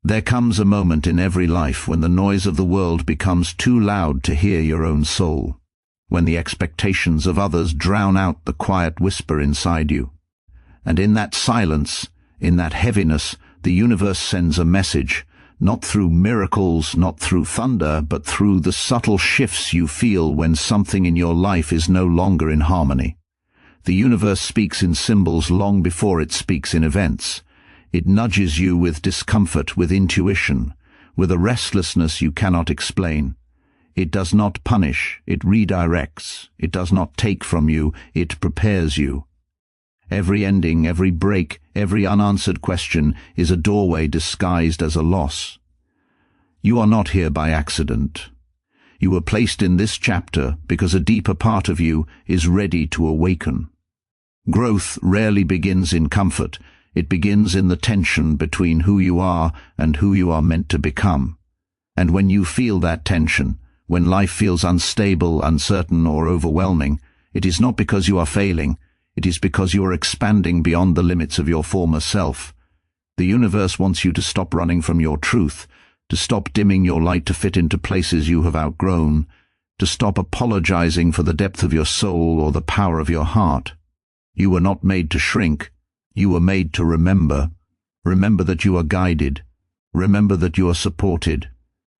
There comes a moment in every life when the noise of the world becomes too loud to hear your own soul, when the expectations of others drown out the quiet whisper inside you. And in that silence, in that heaviness, the universe sends a message, not through miracles, not through thunder, but through the subtle shifts you feel when something in your life is no longer in harmony. The universe speaks in symbols long before it speaks in events. It nudges you with discomfort, with intuition, with a restlessness you cannot explain. It does not punish, it redirects. It does not take from you, it prepares you. Every ending, every break, every unanswered question is a doorway disguised as a loss. You are not here by accident. You were placed in this chapter because a deeper part of you is ready to awaken. Growth rarely begins in comfort. It begins in the tension between who you are and who you are meant to become. And when you feel that tension, when life feels unstable, uncertain, or overwhelming, it is not because you are failing. It is because you are expanding beyond the limits of your former self. The universe wants you to stop running from your truth, to stop dimming your light to fit into places you have outgrown, to stop apologizing for the depth of your soul or the power of your heart. You were not made to shrink. You were made to remember. Remember that you are guided. Remember that you are supported.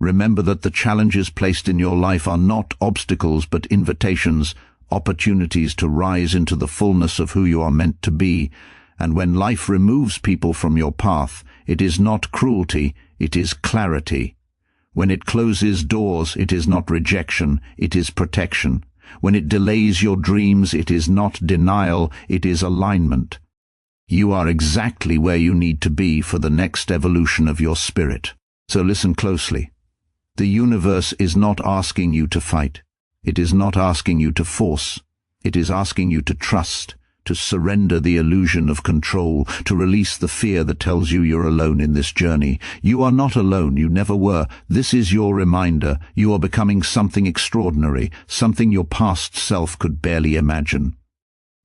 Remember that the challenges placed in your life are not obstacles but invitations, opportunities to rise into the fullness of who you are meant to be. And when life removes people from your path, it is not cruelty, it is clarity. When it closes doors, it is not rejection, it is protection. When it delays your dreams, it is not denial, it is alignment. You are exactly where you need to be for the next evolution of your spirit. So listen closely. The universe is not asking you to fight. It is not asking you to force. It is asking you to trust, to surrender the illusion of control, to release the fear that tells you you're alone in this journey. You are not alone, you never were. This is your reminder. You are becoming something extraordinary, something your past self could barely imagine.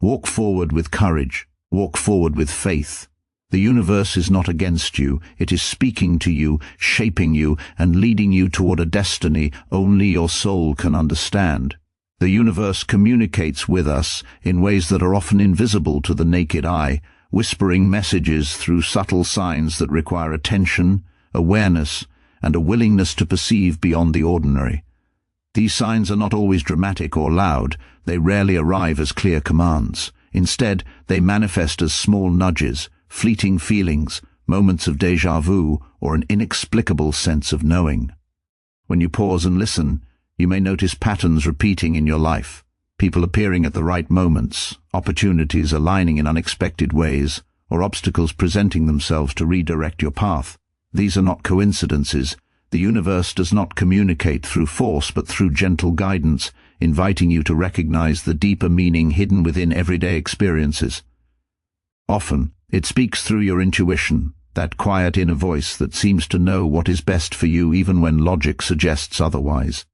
Walk forward with courage. Walk forward with faith. The universe is not against you. It is speaking to you, shaping you, and leading you toward a destiny only your soul can understand. The universe communicates with us in ways that are often invisible to the naked eye, whispering messages through subtle signs that require attention, awareness, and a willingness to perceive beyond the ordinary. These signs are not always dramatic or loud. They rarely arrive as clear commands. Instead, they manifest as small nudges, fleeting feelings, moments of déjà vu, or an inexplicable sense of knowing. When you pause and listen, you may notice patterns repeating in your life, people appearing at the right moments, opportunities aligning in unexpected ways, or obstacles presenting themselves to redirect your path. These are not coincidences. The universe does not communicate through force but through gentle guidance, inviting you to recognize the deeper meaning hidden within everyday experiences. Often, it speaks through your intuition, that quiet inner voice that seems to know what is best for you even when logic suggests otherwise.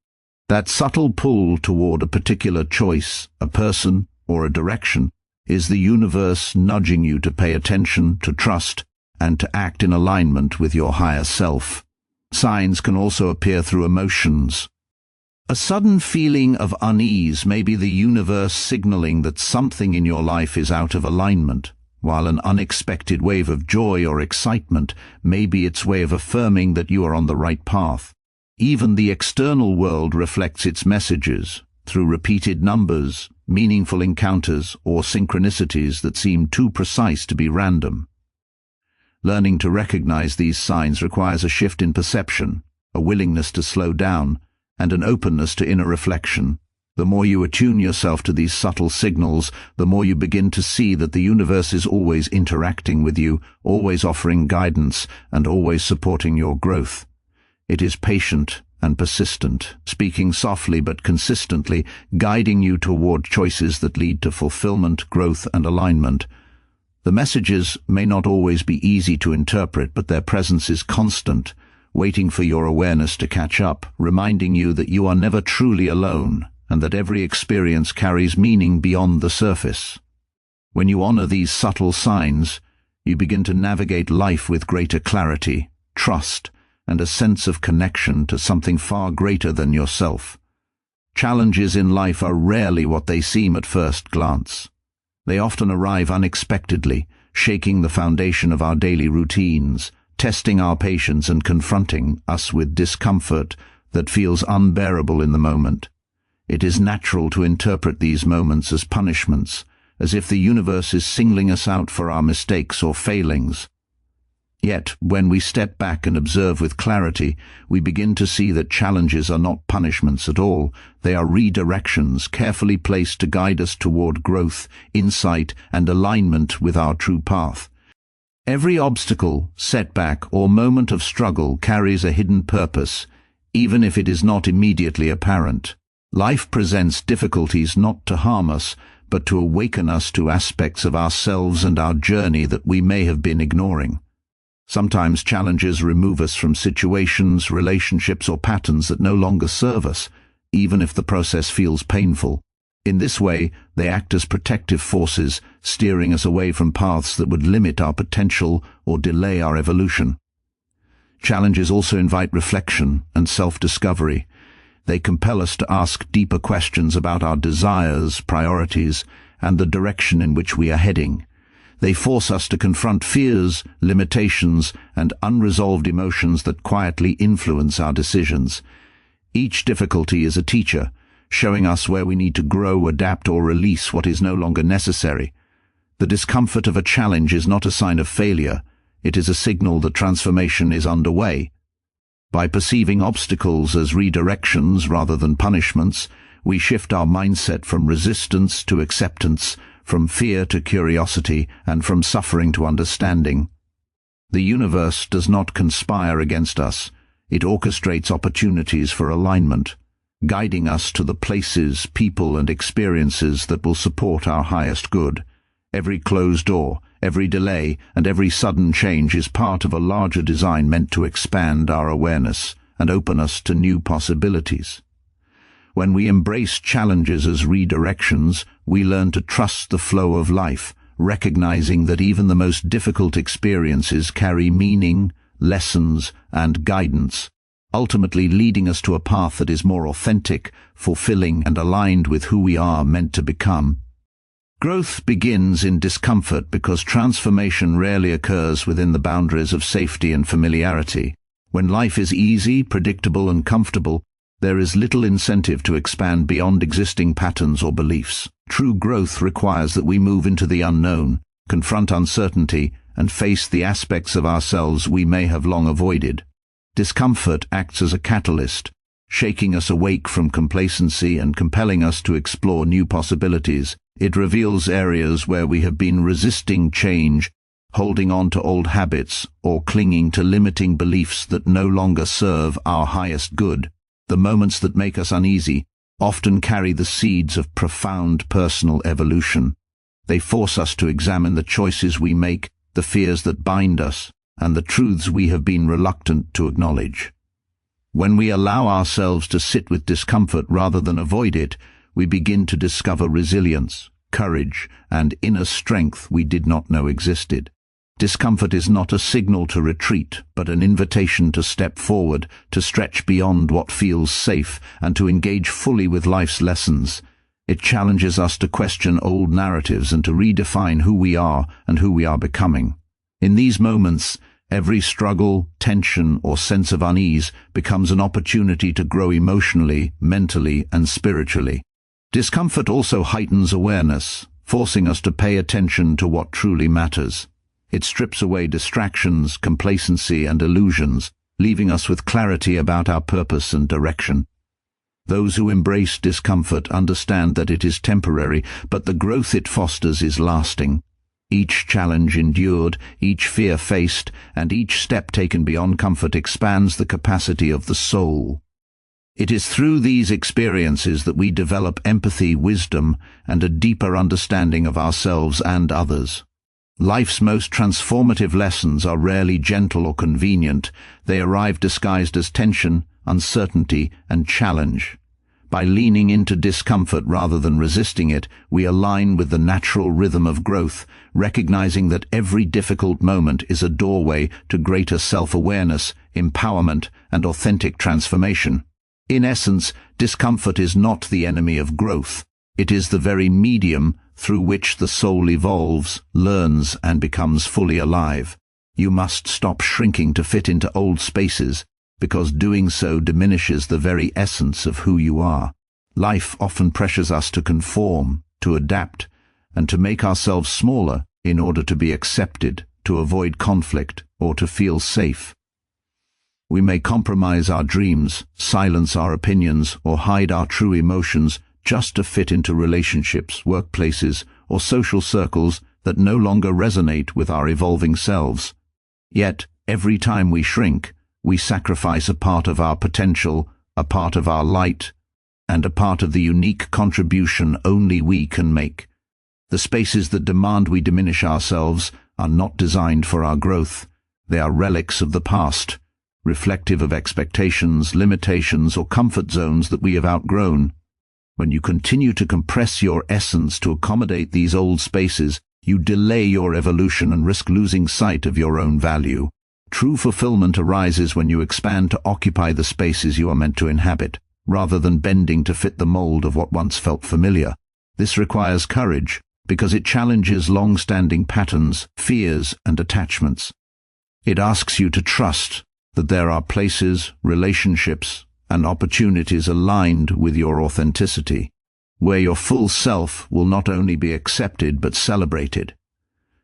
That subtle pull toward a particular choice, a person, or a direction is the universe nudging you to pay attention, to trust, and to act in alignment with your higher self. Signs can also appear through emotions. A sudden feeling of unease may be the universe signaling that something in your life is out of alignment, while an unexpected wave of joy or excitement may be its way of affirming that you are on the right path. Even the external world reflects its messages through repeated numbers, meaningful encounters, or synchronicities that seem too precise to be random. Learning to recognize these signs requires a shift in perception, a willingness to slow down, and an openness to inner reflection. The more you attune yourself to these subtle signals, the more you begin to see that the universe is always interacting with you, always offering guidance, and always supporting your growth. It is patient and persistent, speaking softly but consistently, guiding you toward choices that lead to fulfillment, growth, and alignment. The messages may not always be easy to interpret, but their presence is constant, waiting for your awareness to catch up, reminding you that you are never truly alone, and that every experience carries meaning beyond the surface. When you honor these subtle signs, you begin to navigate life with greater clarity, trust, and a sense of connection to something far greater than yourself. Challenges in life are rarely what they seem at first glance. They often arrive unexpectedly, shaking the foundation of our daily routines, testing our patience and confronting us with discomfort that feels unbearable in the moment. It is natural to interpret these moments as punishments, as if the universe is singling us out for our mistakes or failings. Yet, when we step back and observe with clarity, we begin to see that challenges are not punishments at all. They are redirections carefully placed to guide us toward growth, insight, and alignment with our true path. Every obstacle, setback, or moment of struggle carries a hidden purpose, even if it is not immediately apparent. Life presents difficulties not to harm us, but to awaken us to aspects of ourselves and our journey that we may have been ignoring. Sometimes challenges remove us from situations, relationships, or patterns that no longer serve us, even if the process feels painful. In this way, they act as protective forces, steering us away from paths that would limit our potential or delay our evolution. Challenges also invite reflection and self-discovery. They compel us to ask deeper questions about our desires, priorities, and the direction in which we are heading. They force us to confront fears, limitations, and unresolved emotions that quietly influence our decisions. Each difficulty is a teacher, showing us where we need to grow, adapt, or release what is no longer necessary. The discomfort of a challenge is not a sign of failure. It is a signal that transformation is underway. By perceiving obstacles as redirections rather than punishments, we shift our mindset from resistance to acceptance, from fear to curiosity, and from suffering to understanding. The universe does not conspire against us. It orchestrates opportunities for alignment, guiding us to the places, people, and experiences that will support our highest good. Every closed door, every delay, and every sudden change is part of a larger design meant to expand our awareness and open us to new possibilities. When we embrace challenges as redirections, we learn to trust the flow of life, recognizing that even the most difficult experiences carry meaning, lessons, and guidance, ultimately leading us to a path that is more authentic, fulfilling, and aligned with who we are meant to become. Growth begins in discomfort because transformation rarely occurs within the boundaries of safety and familiarity. When life is easy, predictable, and comfortable, there is little incentive to expand beyond existing patterns or beliefs. True growth requires that we move into the unknown, confront uncertainty, and face the aspects of ourselves we may have long avoided. Discomfort acts as a catalyst, shaking us awake from complacency and compelling us to explore new possibilities. It reveals areas where we have been resisting change, holding on to old habits, or clinging to limiting beliefs that no longer serve our highest good. The moments that make us uneasy often carry the seeds of profound personal evolution. They force us to examine the choices we make, the fears that bind us, and the truths we have been reluctant to acknowledge. When we allow ourselves to sit with discomfort rather than avoid it, we begin to discover resilience, courage, and inner strength we did not know existed. Discomfort is not a signal to retreat, but an invitation to step forward, to stretch beyond what feels safe, and to engage fully with life's lessons. It challenges us to question old narratives and to redefine who we are and who we are becoming. In these moments, every struggle, tension, or sense of unease becomes an opportunity to grow emotionally, mentally, and spiritually. Discomfort also heightens awareness, forcing us to pay attention to what truly matters. It strips away distractions, complacency, and illusions, leaving us with clarity about our purpose and direction. Those who embrace discomfort understand that it is temporary, but the growth it fosters is lasting. Each challenge endured, each fear faced, and each step taken beyond comfort expands the capacity of the soul. It is through these experiences that we develop empathy, wisdom, and a deeper understanding of ourselves and others. Life's most transformative lessons are rarely gentle or convenient. They arrive disguised as tension, uncertainty, and challenge. By leaning into discomfort rather than resisting it, we align with the natural rhythm of growth, recognizing that every difficult moment is a doorway to greater self-awareness, empowerment, and authentic transformation. In essence, discomfort is not the enemy of growth. It is the very medium through which the soul evolves, learns, and becomes fully alive. You must stop shrinking to fit into old spaces, because doing so diminishes the very essence of who you are. Life often pressures us to conform, to adapt, and to make ourselves smaller in order to be accepted, to avoid conflict, or to feel safe. We may compromise our dreams, silence our opinions, or hide our true emotions just to fit into relationships, workplaces, or social circles that no longer resonate with our evolving selves. Yet, every time we shrink, we sacrifice a part of our potential, a part of our light, and a part of the unique contribution only we can make. The spaces that demand we diminish ourselves are not designed for our growth. They are relics of the past, reflective of expectations, limitations, or comfort zones that we have outgrown. When you continue to compress your essence to accommodate these old spaces, you delay your evolution and risk losing sight of your own value. True fulfillment arises when you expand to occupy the spaces you are meant to inhabit, rather than bending to fit the mold of what once felt familiar. This requires courage, because it challenges long-standing patterns, fears, and attachments. It asks you to trust that there are places, relationships, and opportunities aligned with your authenticity, where your full self will not only be accepted but celebrated.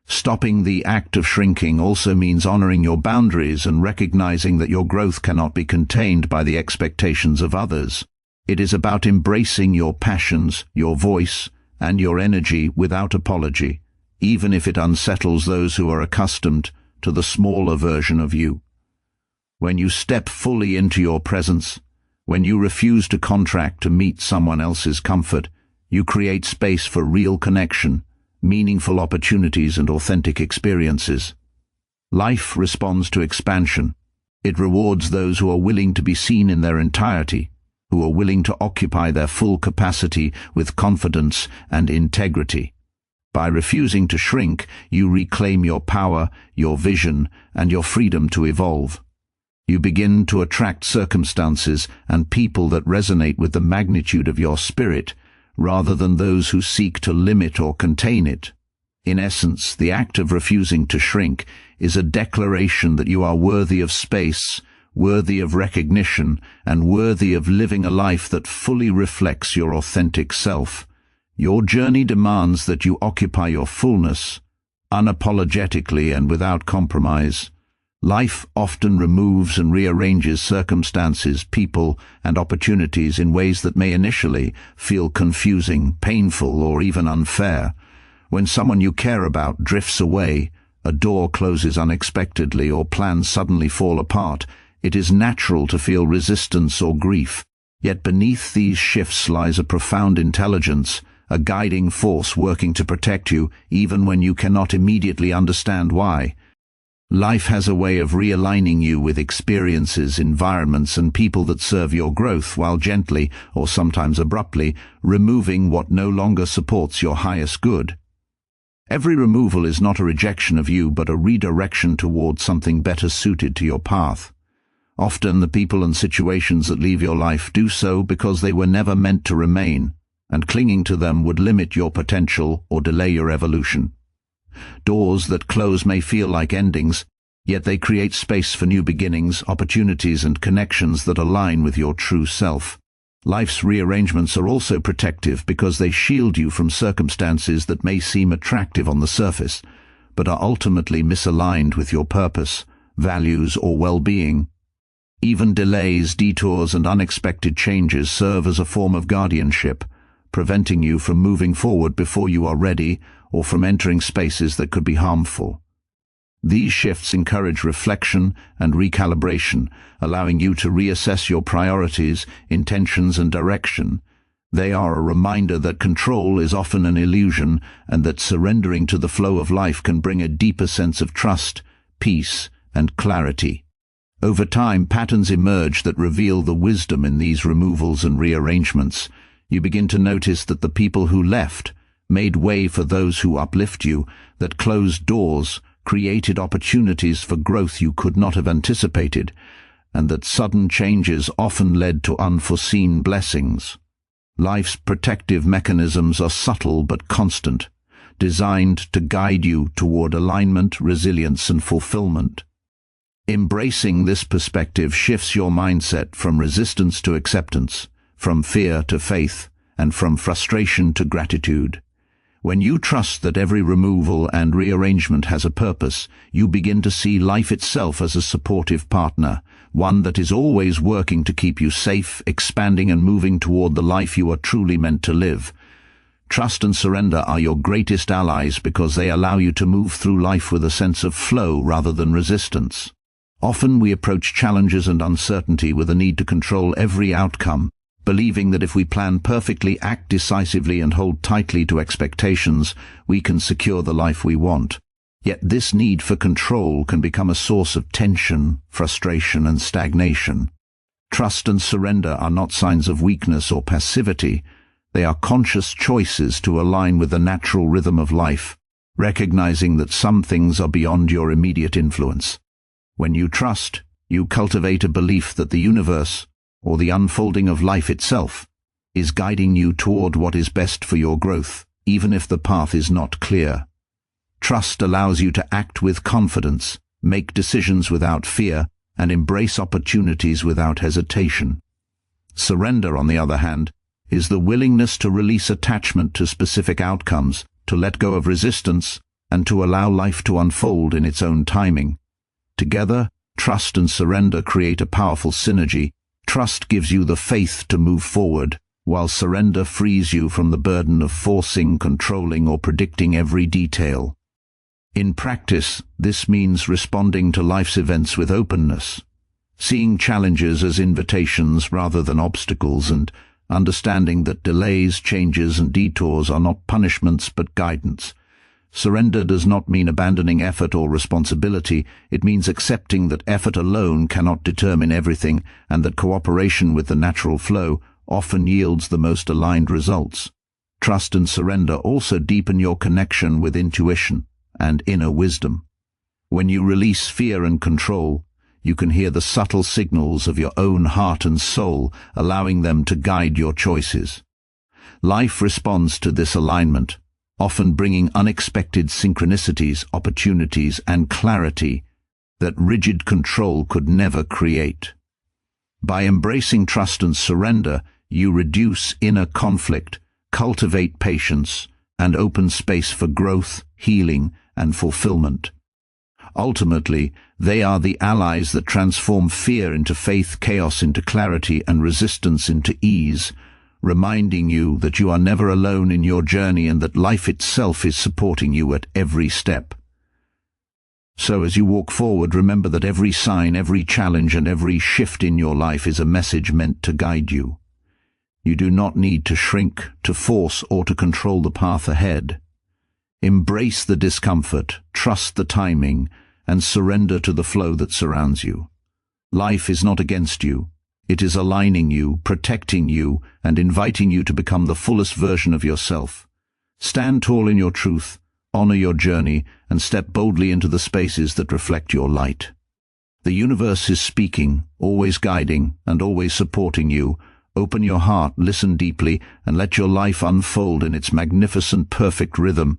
Stopping the act of shrinking also means honoring your boundaries and recognizing that your growth cannot be contained by the expectations of others. It is about embracing your passions, your voice, and your energy without apology, even if it unsettles those who are accustomed to the smaller version of you. When you step fully into your presence, when you refuse to contract to meet someone else's comfort, you create space for real connection, meaningful opportunities, and authentic experiences. Life responds to expansion. It rewards those who are willing to be seen in their entirety, who are willing to occupy their full capacity with confidence and integrity. By refusing to shrink, you reclaim your power, your vision, and your freedom to evolve. You begin to attract circumstances and people that resonate with the magnitude of your spirit, rather than those who seek to limit or contain it. In essence, the act of refusing to shrink is a declaration that you are worthy of space, worthy of recognition, and worthy of living a life that fully reflects your authentic self. Your journey demands that you occupy your fullness, unapologetically and without compromise. Life often removes and rearranges circumstances, people, and opportunities in ways that may initially feel confusing, painful, or even unfair. When someone you care about drifts away, a door closes unexpectedly, or plans suddenly fall apart, it is natural to feel resistance or grief. Yet beneath these shifts lies a profound intelligence, a guiding force working to protect you, even when you cannot immediately understand why. Life has a way of realigning you with experiences, environments, and people that serve your growth, while gently, or sometimes abruptly, removing what no longer supports your highest good. Every removal is not a rejection of you, but a redirection towards something better suited to your path. Often the people and situations that leave your life do so because they were never meant to remain, and clinging to them would limit your potential or delay your evolution. Doors that close may feel like endings, yet they create space for new beginnings, opportunities, and connections that align with your true self. Life's rearrangements are also protective because they shield you from circumstances that may seem attractive on the surface, but are ultimately misaligned with your purpose, values, or well-being. Even delays, detours, and unexpected changes serve as a form of guardianship, preventing you from moving forward before you are ready, or from entering spaces that could be harmful. These shifts encourage reflection and recalibration, allowing you to reassess your priorities, intentions, and direction. They are a reminder that control is often an illusion, and that surrendering to the flow of life can bring a deeper sense of trust, peace, and clarity. Over time, patterns emerge that reveal the wisdom in these removals and rearrangements. You begin to notice that the people who left made way for those who uplift you, that closed doors created opportunities for growth you could not have anticipated, and that sudden changes often led to unforeseen blessings. Life's protective mechanisms are subtle but constant, designed to guide you toward alignment, resilience, and fulfillment. Embracing this perspective shifts your mindset from resistance to acceptance, from fear to faith, and from frustration to gratitude. When you trust that every removal and rearrangement has a purpose, you begin to see life itself as a supportive partner, one that is always working to keep you safe, expanding and moving toward the life you are truly meant to live. Trust and surrender are your greatest allies because they allow you to move through life with a sense of flow rather than resistance. Often we approach challenges and uncertainty with a need to control every outcome, believing that if we plan perfectly, act decisively, and hold tightly to expectations, we can secure the life we want. Yet this need for control can become a source of tension, frustration, and stagnation. Trust and surrender are not signs of weakness or passivity. They are conscious choices to align with the natural rhythm of life, recognizing that some things are beyond your immediate influence. When you trust, you cultivate a belief that the universe, or the unfolding of life itself, is guiding you toward what is best for your growth, even if the path is not clear. Trust allows you to act with confidence, make decisions without fear, and embrace opportunities without hesitation. Surrender, on the other hand, is the willingness to release attachment to specific outcomes, to let go of resistance, and to allow life to unfold in its own timing. Together, trust and surrender create a powerful synergy. Trust gives you the faith to move forward, while surrender frees you from the burden of forcing, controlling, or predicting every detail. In practice, this means responding to life's events with openness, seeing challenges as invitations rather than obstacles, and understanding that delays, changes, and detours are not punishments but guidance. Surrender does not mean abandoning effort or responsibility. It means accepting that effort alone cannot determine everything, and that cooperation with the natural flow often yields the most aligned results. Trust and surrender also deepen your connection with intuition and inner wisdom. When you release fear and control, you can hear the subtle signals of your own heart and soul, allowing them to guide your choices. Life responds to this alignment, often bringing unexpected synchronicities, opportunities, and clarity that rigid control could never create. By embracing trust and surrender, you reduce inner conflict, cultivate patience, and open space for growth, healing, and fulfillment. Ultimately, they are the allies that transform fear into faith, chaos into clarity, and resistance into ease, reminding you that you are never alone in your journey and that life itself is supporting you at every step. So as you walk forward, remember that every sign, every challenge, and every shift in your life is a message meant to guide you. You do not need to shrink, to force, or to control the path ahead. Embrace the discomfort, trust the timing, and surrender to the flow that surrounds you. Life is not against you. It is aligning you, protecting you, and inviting you to become the fullest version of yourself. Stand tall in your truth, honor your journey, and step boldly into the spaces that reflect your light. The universe is speaking, always guiding, and always supporting you. Open your heart, listen deeply, and let your life unfold in its magnificent, perfect rhythm.